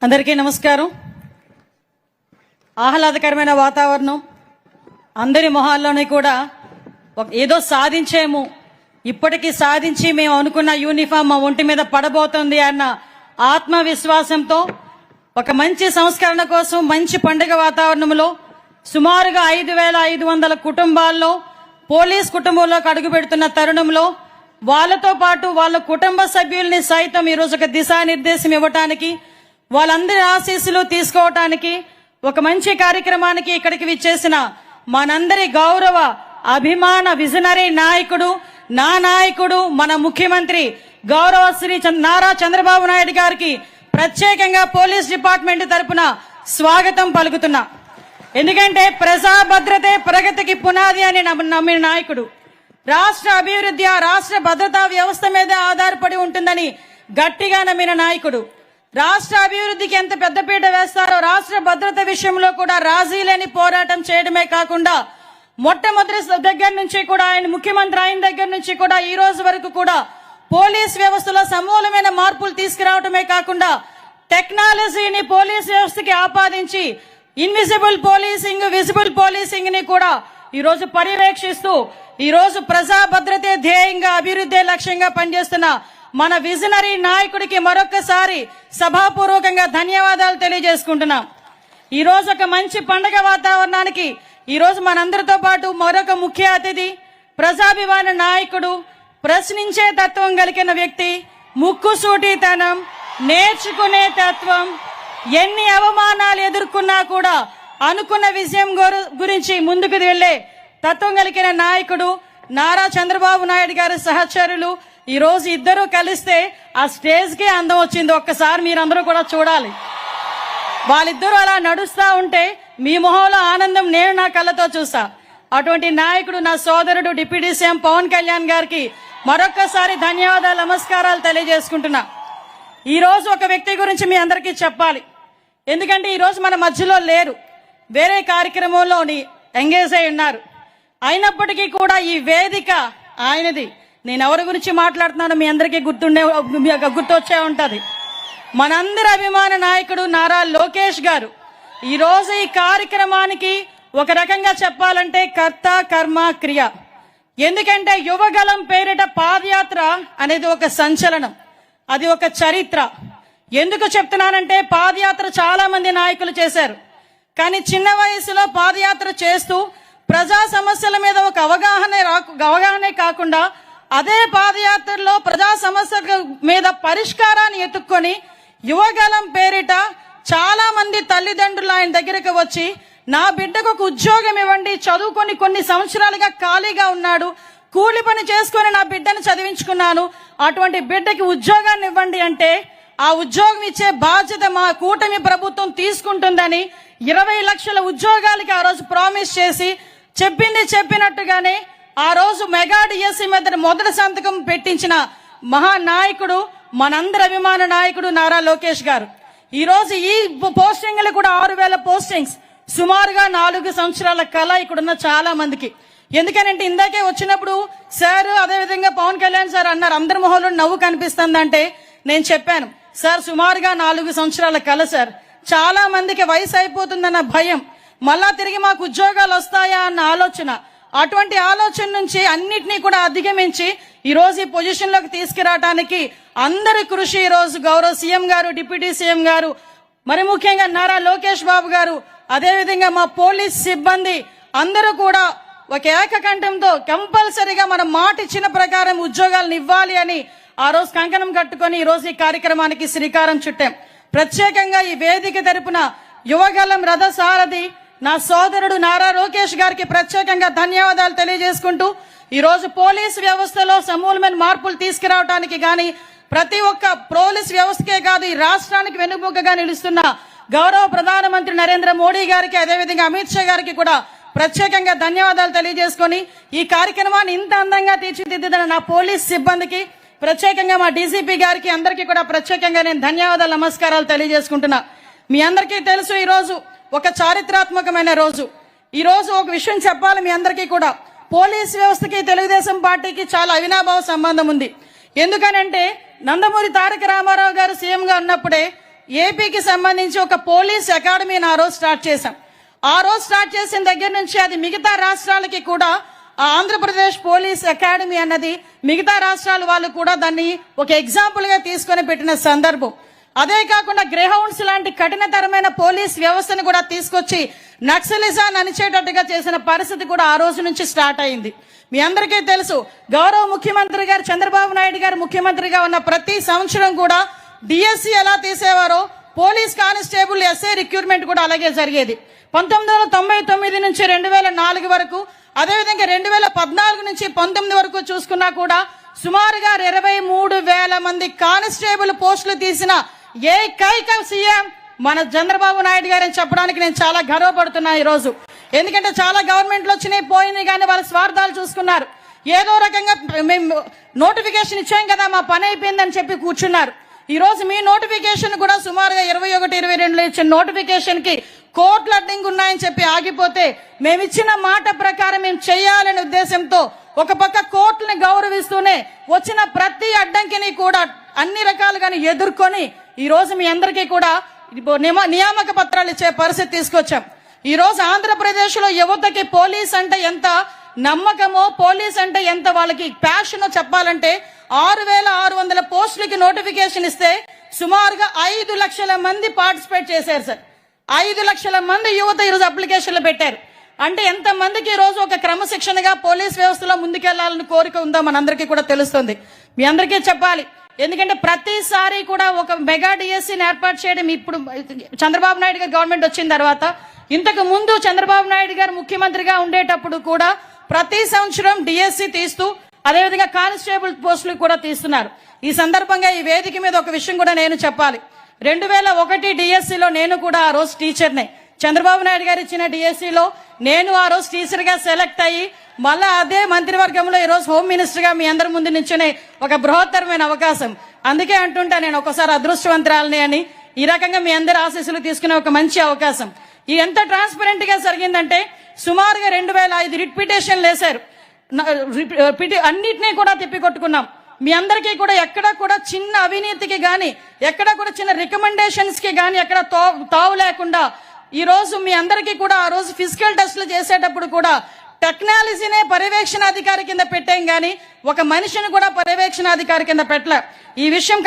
అందరికీ నమస్కారం. ఆహ్లాదకరమైన వాతావరణం, అందరి మొహాల్లోనే కూడా ఏదో సాధించేము, ఇప్పటికీ సాధించి మేము అనుకున్న యూనిఫామ్ మా ఒంటి మీద పడబోతుంది అన్న ఆత్మవిశ్వాసంతో ఒక మంచి సంస్కరణ కోసం మంచి పండుగ వాతావరణంలో సుమారుగా 5,500 కుటుంబాల్లో పోలీస్ కుటుంబంలోకి అడుగు పెడుతున్న తరుణంలో వాళ్ళతో పాటు వాళ్ళ కుటుంబ సభ్యుల్ని సైతం ఈరోజు ఒక దిశానిర్దేశం ఇవ్వటానికి, వాళ్ళందరి ఆశీస్సులు తీసుకోవటానికి ఒక మంచి కార్యక్రమానికి ఇక్కడికి విచ్చేసిన మనందరి గౌరవ అభిమాన విజనరీ నాయకుడు, నా నాయకుడు, మన ముఖ్యమంత్రి గౌరవ శ్రీ నారా చంద్రబాబు నాయుడు గారికి ప్రత్యేకంగా పోలీస్ డిపార్ట్మెంట్ తరపున స్వాగతం పలుకుతున్నా. ఎందుకంటే ప్రజా భద్రతే ప్రగతికి పునాది అని నమ్మిన నాయకుడు, రాష్ట్ర అభివృద్ధి ఆ రాష్ట్ర భద్రతా వ్యవస్థ మీద ఆధారపడి ఉంటుందని గట్టిగా నమ్మిన నాయకుడు, రాష్ట్ర అభివృద్ధికి ఎంత పెద్దపీట వేస్తారో రాష్ట్ర భద్రత విషయంలో కూడా రాజీ లేని పోరాటం చేయడమే కాకుండా మొట్టమొదటి దగ్గర నుంచి కూడా ఆయన ముఖ్యమంత్రి అయిన దగ్గర నుంచి కూడా ఈ రోజు వరకు కూడా పోలీస్ వ్యవస్థలో సమూలమైన మార్పులు తీసుకురావడమే కాకుండా టెక్నాలజీని పోలీస్ వ్యవస్థకి ఆపాదించి ఇన్విజిబుల్ పోలీసింగ్, విజిబుల్ పోలీసింగ్ ని కూడా ఈ రోజు పర్యవేక్షిస్తూ ఈ రోజు ప్రజా భద్రతే ధ్యేయంగా అభివృద్ధి లక్ష్యంగా పనిచేస్తున్న మన విజనరీ నాయకుడికి మరొకసారి సభాపూర్వకంగా ధన్యవాదాలు తెలియజేసుకుంటున్నాం. ఈ రోజు ఒక మంచి పండుగ వాతావరణానికి ఈ రోజు మనందరితో పాటు మరొక ముఖ్య అతిథి, ప్రజాభిమాన నాయకుడు, ప్రశ్నించే తత్వం కలిగిన వ్యక్తి, ముక్కుసూటితనం, నేర్చుకునే తత్వం, ఎన్ని అవమానాలు ఎదుర్కొన్నా కూడా అనుకున్న విజయం గురించి ముందుకు వెళ్లే తత్వం కలిగిన నాయకుడు నారా చంద్రబాబు నాయుడు గారి సహచరులు ఈ రోజు ఇద్దరు కలిస్తే ఆ స్టేజ్ కి అందం వచ్చింది. ఒక్కసారి మీరందరూ కూడా చూడాలి. వాళ్ళిద్దరూ అలా నడుస్తా ఉంటే మీ మొహంలో ఆనందం నేను నా కళ్ళతో చూసా. అటువంటి నాయకుడు నా సోదరుడు డిప్యూటీ సీఎం పవన్ కళ్యాణ్ గారికి మరొక్కసారి ధన్యవాదాలు, నమస్కారాలు తెలియజేసుకుంటున్నా. ఈ రోజు ఒక వ్యక్తి గురించి మీ అందరికీ చెప్పాలి. ఎందుకంటే ఈ రోజు మన మధ్యలో లేరు, వేరే కార్యక్రమంలో ఎంగేజ్ అయి ఉన్నారు. అయినప్పటికీ కూడా ఈ వేదిక ఆయనది. నేను ఎవరి గురించి మాట్లాడుతున్నానో మీ అందరికీ గుర్తొచ్చే ఉంటది. మనందరి అభిమాన నాయకుడు నారా లోకేష్ గారు ఈ రోజు ఈ కార్యక్రమానికి ఒక రకంగా చెప్పాలంటే కర్త కర్మ క్రియ. ఎందుకంటే యువగలం పేరిట పాదయాత్ర అనేది ఒక సంచలనం, అది ఒక చరిత్ర. ఎందుకు చెప్తున్నానంటే పాదయాత్ర చాలా మంది నాయకులు చేశారు, కానీ చిన్న వయసులో పాదయాత్ర చేస్తూ ప్రజా సమస్యల మీద ఒక అవగాహనే కాకుండా అదే పాదయాత్రలో ప్రజా సమస్యల మీద పరిష్కారాన్ని ఎత్తుక్కొని యువగలం పేరిట చాలా మంది తల్లిదండ్రులు ఆయన దగ్గరకు వచ్చి నా బిడ్డకు ఒక ఉద్యోగం ఇవ్వండి, చదువుకొని కొన్ని సంవత్సరాలుగా ఖాళీగా ఉన్నాడు, కూలి పని చేసుకొని నా బిడ్డను చదివించుకున్నాను, అటువంటి బిడ్డకి ఉద్యోగాన్ని ఇవ్వండి అంటే ఆ ఉద్యోగం ఇచ్చే బాధ్యత మా కూటమి ప్రభుత్వం తీసుకుంటుందని 20 లక్షల ఉద్యోగాలకి ఆ రోజు ప్రామిస్ చేసి చెప్పింది చెప్పినట్టుగానే ఆ రోజు మెగా డిఎస్సి మీద మొదటి సంతకం పెట్టించిన మహానాయకుడు మనందరి అభిమాన నాయకుడు నారా లోకేష్ గారు. ఈ రోజు ఈ పోస్టింగ్లు కూడా 6,000 పోస్టింగ్స్, సుమారుగా 4 సంవత్సరాల కళ ఇక్కడున్న చాలా మందికి. ఎందుకనంటే ఇందాకే వచ్చినప్పుడు సార్ అదేవిధంగా పవన్ కళ్యాణ్ సార్ అన్నారు అందరి మొహంలో నవ్వు కనిపిస్తుందంటే నేను చెప్పాను సార్ సుమారుగా 4 సంవత్సరాల కళ సార్, చాలా మందికి వయసు అయిపోతుందన్న భయం, మళ్ళా తిరిగి మాకు ఉద్యోగాలు వస్తాయా అన్న ఆలోచన, అటువంటి ఆలోచన నుంచి అన్నిటినీ కూడా అధిగమించి ఈ రోజు ఈ పొజిషన్ లోకి తీసుకురావడానికి అందరి కృషి ఈ రోజు గౌరవ సీఎం గారు, డిప్యూటీ సీఎం గారు, మరి ముఖ్యంగా నారా లోకేష్ బాబు గారు, అదేవిధంగా మా పోలీస్ సిబ్బంది అందరూ కూడా ఒక ఏకకంఠంతో కంపల్సరీగా మనం మాట ఇచ్చిన ప్రకారం ఉద్యోగాలను ఇవ్వాలి అని ఆ రోజు కంకణం కట్టుకొని ఈ రోజు ఈ కార్యక్రమానికి శ్రీకారం చుట్టాం. ప్రత్యేకంగా ఈ వేదిక తరపున యువగలం రథ సారథి నా సోదరుడు నారా లోకేష్ గారికి ప్రత్యేకంగా ధన్యవాదాలు తెలియజేసుకుంటూ ఈ రోజు పోలీస్ వ్యవస్థలో సమూలమైన మార్పులు తీసుకురావడానికి గాని ప్రతి ఒక్క పోలీస్ వ్యవస్థకే కాదు ఈ రాష్ట్రానికి వెన్నుముకగా నిలుస్తున్న గౌరవ ప్రధానమంత్రి నరేంద్ర మోడీ గారికి, అదేవిధంగా అమిత్ షా గారికి కూడా ప్రత్యేకంగా ధన్యవాదాలు తెలియజేసుకొని ఈ కార్యక్రమాన్ని ఇంత అందంగా తీర్చిదిద్దిన నా పోలీస్ సిబ్బందికి, ప్రత్యేకంగా మా డీజీపీ గారికి అందరికీ కూడా ప్రత్యేకంగా నేను ధన్యవాదాలు, నమస్కారాలు తెలియజేసుకుంటున్నా. మీ అందరికీ తెలుసు ఈ రోజు ఒక చారిత్రాత్మకమైన రోజు. ఈ రోజు ఒక విషయం చెప్పాలి మీ అందరికీ కూడా, పోలీస్ వ్యవస్థకి తెలుగుదేశం పార్టీకి చాలా అవినాభావ సంబంధం ఉంది. ఎందుకనంటే నందమూరి తారక రామారావు గారు సీఎం గా ఉన్నప్పుడే ఏపీకి సంబంధించి ఒక పోలీస్ అకాడమీని ఆ రోజు స్టార్ట్ చేశాం. ఆ రోజు స్టార్ట్ చేసిన దగ్గర నుంచి అది మిగతా రాష్ట్రాలకి కూడా ఆంధ్రప్రదేశ్ పోలీస్ అకాడమీ అన్నది మిగతా రాష్ట్రాల వాళ్ళు కూడా దాన్ని ఒక ఎగ్జాంపుల్ గా తీసుకొని పెట్టిన సందర్భం. అదే కాకుండా గ్రేహౌండ్స్ లాంటి కఠినతరమైన పోలీస్ వ్యవస్థను కూడా తీసుకొచ్చి నక్సలిజాన్ని అణిచేటట్టుగా చేసిన పరిస్థితి కూడా ఆ రోజు నుంచి స్టార్ట్ అయింది. మీ అందరికీ తెలుసు, గౌరవ ముఖ్యమంత్రి గారు చంద్రబాబు నాయుడు గారు ముఖ్యమంత్రిగా ఉన్న ప్రతి సంవత్సరం కూడా డిఎస్సి ఎలా తీసేవారో పోలీస్ కానిస్టేబుల్ ఎస్ఐ రిక్రూట్మెంట్ కూడా అలాగే జరిగేది. 1999 నుంచి 2004 వరకు, అదేవిధంగా 2014 నుంచి 19 వరకు చూసుకున్నా కూడా సుమారుగా 23,000 మంది కానిస్టేబుల్ పోస్టులు తీసిన ఏకైక సీఎం మన చంద్రబాబు నాయుడు గారని చెప్పడానికి నేను చాలా గర్వపడుతున్నా ఈ రోజు. ఎందుకంటే చాలా గవర్నమెంట్లు వచ్చినాయి పోయినాయి కానీ వాళ్ళ స్వార్థాలు చూసుకున్నారు. ఏదో రకంగా మేము నోటిఫికేషన్ ఇచ్చాం కదా మా పని అయిపోయిందని చెప్పి కూర్చున్నారు. ఈ రోజు మీ నోటిఫికేషన్ కూడా సుమారుగా 21-22 ఇచ్చిన నోటిఫికేషన్ కి కోర్టులు అడ్డంగా ఉన్నాయని చెప్పి ఆగిపోతే మేము ఇచ్చిన మాట ప్రకారం మేము చేయాలనే ఉద్దేశంతో ఒక పక్క కోర్టుని గౌరవిస్తూనే వచ్చిన ప్రతి అడ్డంకిని కూడా అన్ని రకాలుగానే ఎదుర్కొని ఈ రోజు మీ అందరికీ కూడా నియామక పత్రాలు ఇచ్చే పరిస్థితి తీసుకొచ్చాం. ఈ రోజు ఆంధ్రప్రదేశ్ లో యువతకి పోలీస్ అంటే ఎంత నమ్మకమో, పోలీస్ అంటే ఎంత వాళ్ళకి ప్యాషనో చెప్పాలంటే 6,600 పోస్టులకి నోటిఫికేషన్ ఇస్తే సుమారుగా 5 లక్షల మంది పార్టిసిపేట్ చేశారు సార్. 5 లక్షల మంది యువత ఈరోజు అప్లికేషన్లు పెట్టారు. అంటే ఎంత మందికి ఈ రోజు ఒక క్రమశిక్షణగా పోలీస్ వ్యవస్థలో ముందుకెళ్లాలని కోరిక ఉందో మనందరికీ కూడా తెలుస్తుంది. మీ అందరికీ చెప్పాలి, ఎందుకంటే ప్రతిసారి కూడా ఒక మెగా డిఎస్సీని ఏర్పాటు చేయడం ఇప్పుడు చంద్రబాబు నాయుడు గారు గవర్నమెంట్ వచ్చిన తర్వాత, ఇంతకు ముందు చంద్రబాబు నాయుడు గారు ముఖ్యమంత్రిగా ఉండేటప్పుడు కూడా ప్రతి సంవత్సరం డిఎస్సీ తీస్తూ అదేవిధంగా కానిస్టేబుల్ పోస్టులు కూడా తీస్తున్నారు. ఈ సందర్భంగా ఈ వేదిక మీద ఒక విషయం కూడా నేను చెప్పాలి. 2001 డిఎస్సీలో నేను కూడా ఆ రోజు టీచర్నే. చంద్రబాబు నాయుడు గారు ఇచ్చిన డిఎస్సీలో నేను ఆ రోజు టీచర్ గా సెలెక్ట్ అయ్యి మళ్ళా అదే మంత్రివర్గంలో ఈ రోజు హోమ్ మినిస్టర్ గా మీ అందరి ముందు నుంచునే ఒక బృహత్తరమైన అవకాశం. అందుకే అంటుంటా నేను ఒకసారి అదృష్టవంతురాలని అని. ఈ రకంగా మీ అందరి ఆశీస్సులు తీసుకునే ఒక మంచి అవకాశం. ఇది ఎంత ట్రాన్స్పరెంట్ గా జరిగిందంటే సుమారుగా 2005 రిట్ పిటిషన్లు వేశారు. అన్నిటినీ కూడా తిప్పికొట్టుకున్నాం. మీ అందరికీ కూడా ఎక్కడ కూడా చిన్న అవినీతికి గాని, ఎక్కడ కూడా చిన్న రికమెండేషన్స్ కి గాని ఎక్కడ తావు లేకుండా ఈ రోజు మీ అందరికీ కూడా ఆ రోజు ఫిజికల్ టెస్టులు చేసేటప్పుడు కూడా టెక్నాలజీనే పర్యవేక్షణాధికారి కింద పెట్టాం గానీ ఒక మనిషిని కూడా పర్యవేక్షణాధికారి కింద పెట్టలే. ఈ విషయం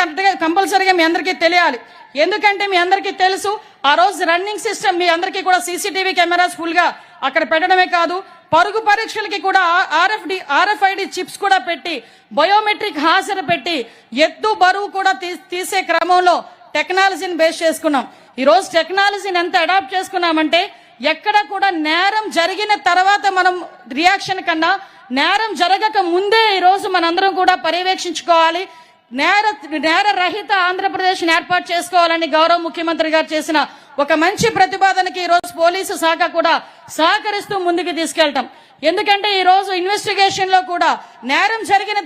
కంపల్సరీగా మీ అందరికీ తెలియాలి. ఎందుకంటే మీ అందరికీ తెలుసు ఆ రోజు రన్నింగ్ సిస్టమ్ మీ అందరికీ కూడా సీసీటీవీ కెమెరాస్ ఫుల్ గా అక్కడ పెట్టడమే కాదు, పరుగు పరీక్షలకి కూడా RFID చిప్స్ కూడా పెట్టి బయోమెట్రిక్ హాజరు పెట్టి ఎత్తు బరువు కూడా తీసే క్రమంలో టెక్నాలజీని బేస్ చేసుకున్నాం. ఈ రోజు టెక్నాలజీని ఎంత అడాప్ట్ చేసుకున్నామంటే ఎక్కడ కూడా నేరం జరిగిన తర్వాత మనం రియాక్షన్ కన్నా నేరం జరగక ముందే ఈ రోజు మనందరం కూడా పర్యవేక్షించుకోవాలి. నేర రహిత ఆంధ్రప్రదేశ్ ఏర్పాటు చేసుకోవాలని గౌరవ ముఖ్యమంత్రి గారు చేసిన ఒక మంచి ప్రతిపాదనకి ఈ రోజు పోలీసు శాఖ కూడా సహకరిస్తూ ముందుకు తీసుకెళ్తాం. ఎందుకంటే ఈ రోజు ఇన్వెస్టిగేషన్ లో కూడా నేరం జరిగిన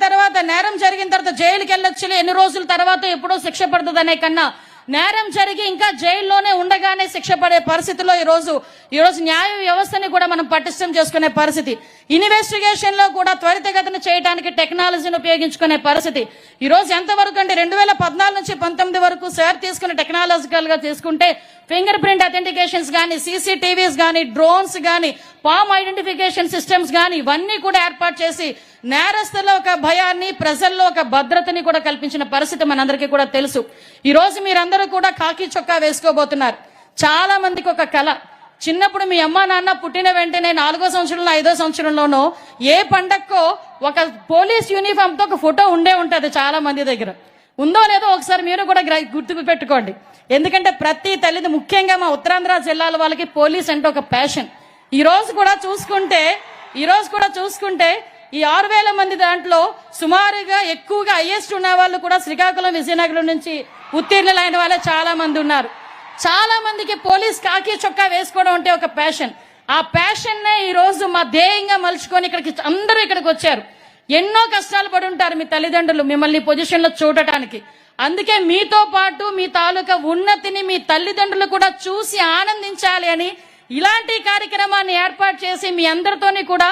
తర్వాత జైలుకి వెళ్ళొచ్చులే ఎన్ని రోజుల తర్వాత ఎప్పుడో శిక్ష పడుతుందనే కన్నా నేరం జరిగి ఇంకా జైల్లోనే ఉండగానే శిక్ష పడే పరిస్థితిలో ఈ రోజు న్యాయ వ్యవస్థని కూడా మనం పటిష్టం చేసుకునే పరిస్థితి, ఇన్వెస్టిగేషన్ లో కూడా త్వరితగతిన చేయడానికి టెక్నాలజీని ఉపయోగించుకునే పరిస్థితి. ఈ రోజు ఎంతవరకు అంటే 2014 నుంచి 19 వరకు సార్ తీసుకున్న టెక్నాలజికల్ గా తీసుకుంటే ఫింగర్ ప్రింట్ అథెంటికేషన్స్ గానీ, CCTVs గానీ, డ్రోన్స్ గానీ, పామ్ ఐడెంటిఫికేషన్ సిస్టమ్స్ గానీ ఇవన్నీ కూడా ఏర్పాటు చేసి నేరస్తుల్లో ఒక భయాన్ని, ప్రజల్లో ఒక భద్రతని కూడా కల్పించిన పరిస్థితి మనందరికీ కూడా తెలుసు. ఈ రోజు మీరందరూ కూడా కాకి చొక్కా వేసుకోబోతున్నారు. చాలా మందికి ఒక కళ, చిన్నప్పుడు మీ అమ్మా నాన్న పుట్టిన వెంటనే 4వ సంవత్సరంలో 5వ సంవత్సరంలోనో ఏ పండక్కో ఒక పోలీస్ యూనిఫామ్ తో ఒక ఫోటో ఉండే ఉంటది. చాలా మంది దగ్గర ఉందో లేదో ఒకసారి మీరు కూడా గుర్తుకు పెట్టుకోండి. ఎందుకంటే ప్రతి తల్లిది, ముఖ్యంగా మా ఉత్తరాంధ్ర జిల్లాల వాళ్ళకి పోలీస్ అంటే ఒక ప్యాషన్. ఈ రోజు కూడా చూసుకుంటే ఈ 6,000 మంది దాంట్లో సుమారుగా ఎక్కువగా హైయెస్ట్ ఉన్న వాళ్ళు కూడా శ్రీకాకుళం, విజయనగరం నుంచి ఉత్తీర్ణులైన వాళ్ళే చాలా మంది ఉన్నారు. చాలా మందికి పోలీస్ కాకి చొక్కా వేసుకోవడం అంటే ఒక ప్యాషన్. ఆ ప్యాషన్ నే ఈ రోజు మా ధ్యేయంగా మలుచుకొని అందరూ ఇక్కడికి వచ్చారు. ఎన్నో కష్టాలు పడి ఉంటారు మీ తల్లిదండ్రులు మిమ్మల్ని పొజిషన్ లో చూడటానికి. అందుకే మీతో పాటు మీ తాలూకా ఉన్నతిని మీ తల్లిదండ్రులు కూడా చూసి ఆనందించాలి అని ఇలాంటి కార్యక్రమాన్ని ఏర్పాటు చేసి మీ అందరితోని కూడా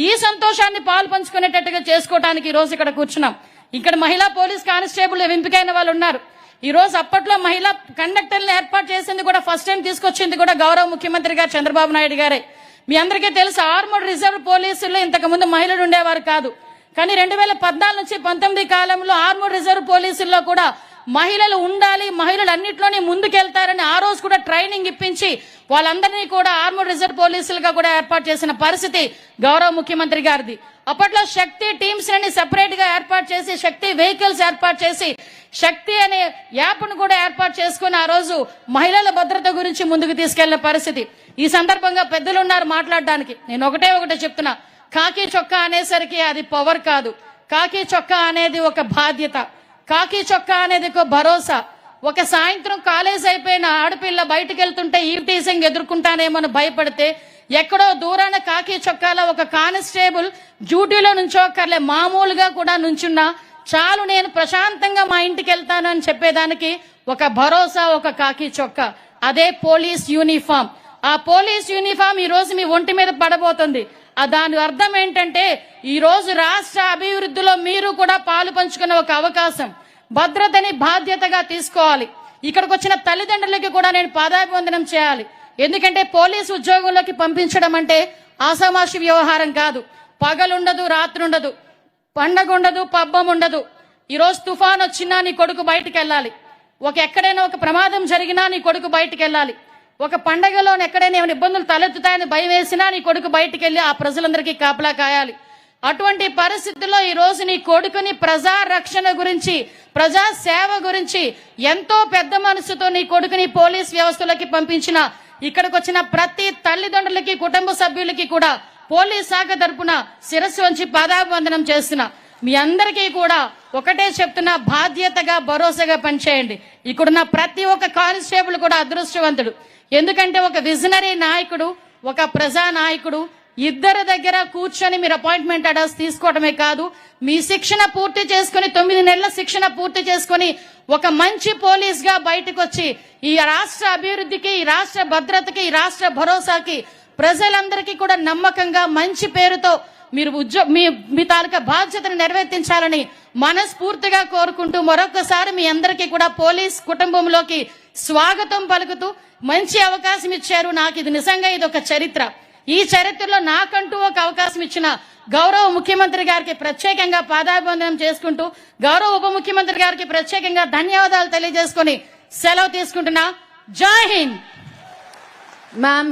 ఈ సంతోషాన్ని పాలు పంచుకునేటట్టుగా చేసుకోవడానికి ఈ రోజు ఇక్కడ కూర్చున్నాం. ఇక్కడ మహిళా పోలీస్ కానిస్టేబుల్ ఎంపికైన వాళ్ళు ఉన్నారు. ఈ రోజు అప్పట్లో మహిళా కండక్టర్లను ఏర్పాటు చేసింది కూడా ఫస్ట్ టైం తీసుకొచ్చింది కూడా గౌరవ ముఖ్యమంత్రి గారు చంద్రబాబు నాయుడు గారే. మీ అందరికీ తెలుసు ఆర్మడ్ రిజర్వ్ పోలీసుల్లో ఇంతకు ముందు మహిళలు ఉండేవారు కాదు. కానీ 2014 నుంచి 19 కాలంలో ఆర్మడ్ రిజర్వ్ పోలీసుల్లో కూడా మహిళలు ఉండాలి, మహిళలు అన్నింటిలోనే ముందుకెళ్తారని ఆ రోజు కూడా ట్రైనింగ్ ఇప్పించి వాళ్ళందరినీ కూడా ఆర్మడ్ రిజర్వ్ పోలీసులుగా కూడా ఏర్పాటు చేసిన పరిస్థితి గౌరవ ముఖ్యమంత్రి గారిది. అప్పట్లో శక్తి టీమ్స్ ని సెపరేట్ గా ఏర్పాటు చేసి, శక్తి వెహికల్స్ ఏర్పాటు చేసి, శక్తి అనే యాప్ ను కూడా ఏర్పాటు చేసుకుని ఆ రోజు మహిళల భద్రత గురించి ముందుకు తీసుకెళ్లిన పరిస్థితి. ఈ సందర్భంగా పెద్దలు ఉన్నారు మాట్లాడడానికి. నేను ఒకటే చెప్తున్నా, కాకి చొక్కా అనేసరికి అది పవర్ కాదు. కాకి చొక్కా అనేది ఒక బాధ్యత, కాకి చొక్కా అనేది ఒక భరోసా. ఒక సాయంత్రం కాలేజ్ అయిపోయిన ఆడపిల్ల బయటకు వెళ్తుంటే ఈవ్ టీజింగ్ ఎదుర్కొంటానేమని భయపడితే ఎక్కడో దూరాన కాకి చొక్కాలో ఒక కానిస్టేబుల్ డ్యూటీలో నుంచోకర్లే మామూలుగా కూడా నుంచున్నా చాలు, నేను ప్రశాంతంగా మా ఇంటికి వెళ్తాను అని చెప్పేదానికి ఒక భరోసా, ఒక కాకి చొక్కా. అదే పోలీస్ యూనిఫామ్. ఆ పోలీస్ యూనిఫామ్ ఈ రోజు మీ ఒంటి మీద పడబోతుంది. దాని అర్థం ఏంటంటే ఈ రోజు రాష్ట్ర అభివృద్ధిలో మీరు కూడా పాలు పంచుకునే ఒక అవకాశం. భద్రతని బాధ్యతగా తీసుకోవాలి. ఇక్కడికి వచ్చిన తల్లిదండ్రులకి కూడా నేను పాదాభివందనం చేయాలి. ఎందుకంటే పోలీసు ఉద్యోగంలోకి పంపించడం అంటే ఆషామాషి వ్యవహారం కాదు. పగలుండదు, రాత్రి ఉండదు, పండగ ఉండదు, పబ్బం ఉండదు. ఈ రోజు తుఫాన్ వచ్చినా నీ కొడుకు బయటికి వెళ్ళాలి. ఎక్కడైనా ఒక ప్రమాదం జరిగినా నీ కొడుకు బయటికి వెళ్ళాలి. ఒక పండగలో ఎక్కడైనా ఏమైనా ఇబ్బందులు తలెత్తుతాయని భయం వేసినా నీ కొడుకు బయటికి వెళ్ళి ఆ ప్రజలందరికీ కాపలా కాయాలి. అటువంటి పరిస్థితుల్లో ఈ రోజు నీ కొడుకుని ప్రజా రక్షణ గురించి, ప్రజా సేవ గురించి ఎంతో పెద్ద మనసుతో నీ కొడుకుని పోలీస్ వ్యవస్థలోకి పంపించిన ఇక్కడికి వచ్చిన ప్రతి తల్లిదండ్రులకి, కుటుంబ సభ్యులకి కూడా పోలీస్ శాఖ తరపున శిరస్సు వంచి పాదాభివందనం చేస్తున్నా. మీ అందరికీ కూడా ఒకటే చెప్తున్నా, బాధ్యతగా భరోసాగా పనిచేయండి. ఇక్కడున్న ప్రతి ఒక్క కానిస్టేబుల్ కూడా అదృష్టవంతుడు. ఎందుకంటే ఒక విజనరీ నాయకుడు, ఒక ప్రజా నాయకుడు ఇద్దరి దగ్గర కూర్చొని మీరు అపాయింట్మెంట్ ఆర్డర్స్ తీసుకోవడమే కాదు, మీ శిక్షణ పూర్తి చేసుకుని 9 నెలల శిక్షణ పూర్తి చేసుకుని ఒక మంచి పోలీస్ గా బయటకు వచ్చి ఈ రాష్ట్ర అభివృద్ధికి, ఈ రాష్ట్ర భద్రతకి, ఈ రాష్ట్ర భరోసాకి ప్రజలందరికీ కూడా నమ్మకంగా మంచి పేరుతో మీరు మీ తాలూకా బాధ్యతను నెరవేర్తించాలని మనస్ఫూర్తిగా కోరుకుంటూ మరొకసారి మీ అందరికీ కూడా పోలీస్ కుటుంబంలోకి స్వాగతం పలుకుతూ మంచి అవకాశం ఇచ్చారు. నాకు ఇది నిజంగా ఇది ఒక చరిత్ర. ఈ చరిత్రలో నాకంటూ ఒక అవకాశం ఇచ్చిన గౌరవ ముఖ్యమంత్రి గారికి ప్రత్యేకంగా పాదాభివందనం చేసుకుంటూ, గౌరవ ఉప ముఖ్యమంత్రి గారికి ప్రత్యేకంగా ధన్యవాదాలు తెలియజేసుకుని సెలవు తీసుకుంటున్నా. జై హింద్. మ్యామ్.